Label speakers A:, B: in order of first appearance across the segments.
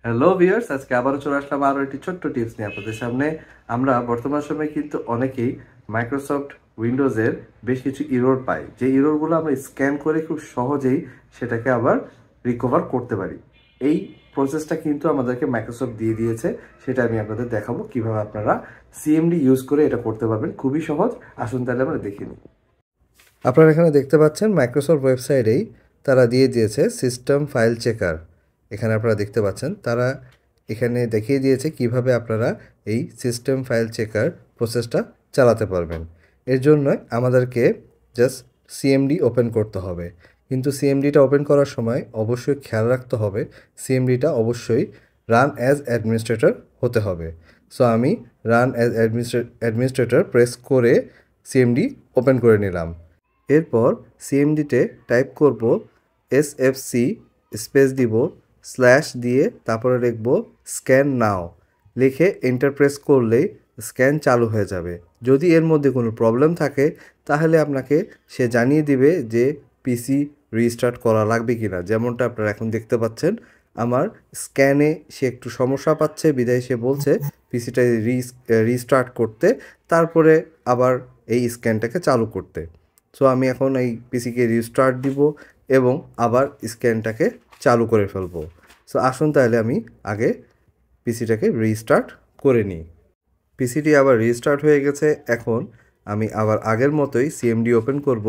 A: Hello viewers, আজকে আবারও চলে আসলাম আরও একটি ছোট্ট টিপস নিয়ে আপনাদের সামনে। আমরা বর্তমান সময়ে কিন্তু অনেকেই মাইক্রোসফট উইন্ডোজের বেশ কিছু ইরর পাই, যে ইররগুলো আমরা স্ক্যান করে খুব সহজেই সেটাকে আবার রিকভার করতে পারি। এই প্রসেসটা কিন্তু আমাদেরকে মাইক্রোসফট দিয়ে দিয়েছে, সেটা আমি আপনাদের দেখাবো কিভাবে আপনারা সিএমডি ইউজ করে এটা করতে পারবেন। খুবই সহজ, আসুন তাহলে আমরা দেখে নিই। আপনারা এখানে দেখতে পাচ্ছেন মাইক্রোসফট ওয়েবসাইটেই তারা দিয়ে দিয়েছে সিস্টেম ফাইল চেকার। এখানে আপনারা দেখতে পাচ্ছেন তারা এখানে দেখিয়ে দিয়েছে কিভাবে আপনারা এই সিস্টেম ফাইল চেকার প্রসেসটা চালাতে পারবেন। এর জন্য আমাদেরকে জাস্ট সিএমডি ওপেন করতে হবে, কিন্তু সিএমডিটা ওপেন করার সময় অবশ্যই খেয়াল রাখতে হবে সিএমডিটা অবশ্যই রান অ্যাজ অ্যাডমিনিস্ট্রেটর হতে হবে। সো আমি রান অ্যাজ অ্যাডমিনিস্ট্রেটর প্রেস করে সিএমডি ওপেন করে নিলাম। এরপর সিএমডিতে টাইপ করব এসএফসি স্পেস দিব স্ল্যাশ দিয়ে তারপরে লিখব স্ক্যান নাও, লিখে এন্টার প্রেস করলেই স্ক্যান চালু হয়ে যাবে। যদি এর মধ্যে কোনো প্রবলেম থাকে তাহলে আপনাকে সে জানিয়ে দিবে যে পিসি রিস্টার্ট করা লাগবে কিনা। যেমনটা আপনারা এখন দেখতে পাচ্ছেন আমার স্ক্যানে সে একটু সমস্যা পাচ্ছে, বিদায় সে বলছে পিসিটা রিস্টার্ট করতে, তারপরে আবার এই স্ক্যানটাকে চালু করতে। সো আমি এখন এই পিসিকে রিস্টার্ট দিব এবং আবার স্ক্যানটাকে চালু করে ফেলবো। সো আসুন তাহলে আমি আগে পিসিটাকে রিস্টার্ট করে নিই। পিসিটি আবার রিস্টার্ট হয়ে গেছে। এখন আমি আবার আগের মতোই সিএমডি ওপেন করব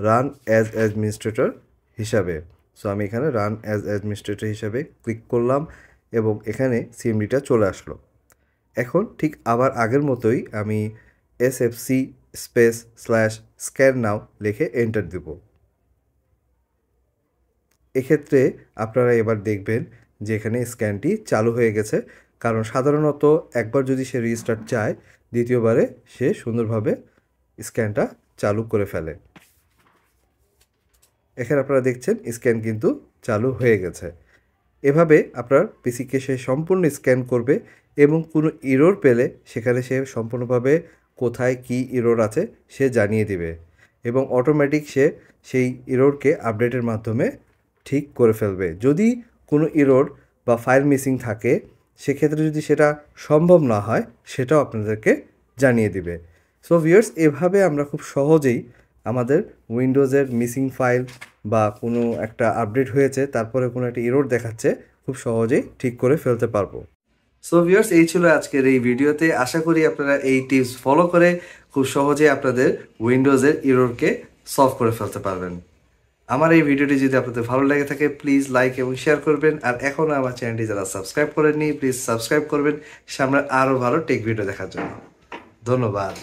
A: রান অ্যাজ অ্যাডমিনিস্ট্রেটর হিসাবে। সো আমি এখানে রান অ্যাজ অ্যাডমিনিস্ট্রেটর হিসাবে ক্লিক করলাম এবং এখানে সিএমডিটা চলে আসলো। এখন ঠিক আবার আগের মতোই আমি এসএফসি স্পেস স্ল্যাশ স্ক্যান নাও লিখে এন্টার দেব। এক্ষেত্রে আপনারা এবার দেখবেন যে এখানে স্ক্যানটি চালু হয়ে গেছে, কারণ সাধারণত একবার যদি সে রিস্টার্ট চায় দ্বিতীয়বারে সে সুন্দরভাবে স্ক্যানটা চালু করে ফেলে। এখানে আপনারা দেখছেন স্ক্যান কিন্তু চালু হয়ে গেছে। এভাবে আপনার পিসিকে সে সম্পূর্ণ স্ক্যান করবে এবং কোনো ইরর পেলে সেখানে সে সম্পূর্ণভাবে কোথায় কি ইরর আছে সে জানিয়ে দিবে এবং অটোমেটিক সে সেই ইররকে আপডেটের মাধ্যমে ঠিক করে ফেলবে। যদি কোনো ইরর বা ফাইল মিসিং থাকে সেক্ষেত্রে যদি সেটা সম্ভব না হয় সেটাও আপনাদেরকে জানিয়ে দিবে। সো ভিউয়ার্স, এভাবে আমরা খুব সহজেই আমাদের উইন্ডোজের মিসিং ফাইল বা কোনো একটা আপডেট হয়েছে তারপরে কোনো একটা এরর দেখাচ্ছে খুব সহজেই ঠিক করে ফেলতে পারবো। সো ভিউয়ার্স, এই ছিল আজকের এই ভিডিওতে। আশা করি আপনারা এই টিপস ফলো করে খুব সহজেই আপনাদের উইন্ডোজের এররকে সলভ করে ফেলতে পারবেন। আমার এই ভিডিওটি যদি আপনাদের ভালো লেগে থাকে প্লিজ লাইক এবং শেয়ার করবেন, আর এখনও আমার চ্যানেলটি যারা সাবস্ক্রাইব করেননি প্লিজ সাবস্ক্রাইব করবেন সামনে আরও ভালো টেক ভিডিও দেখার জন্য। ধন্যবাদ।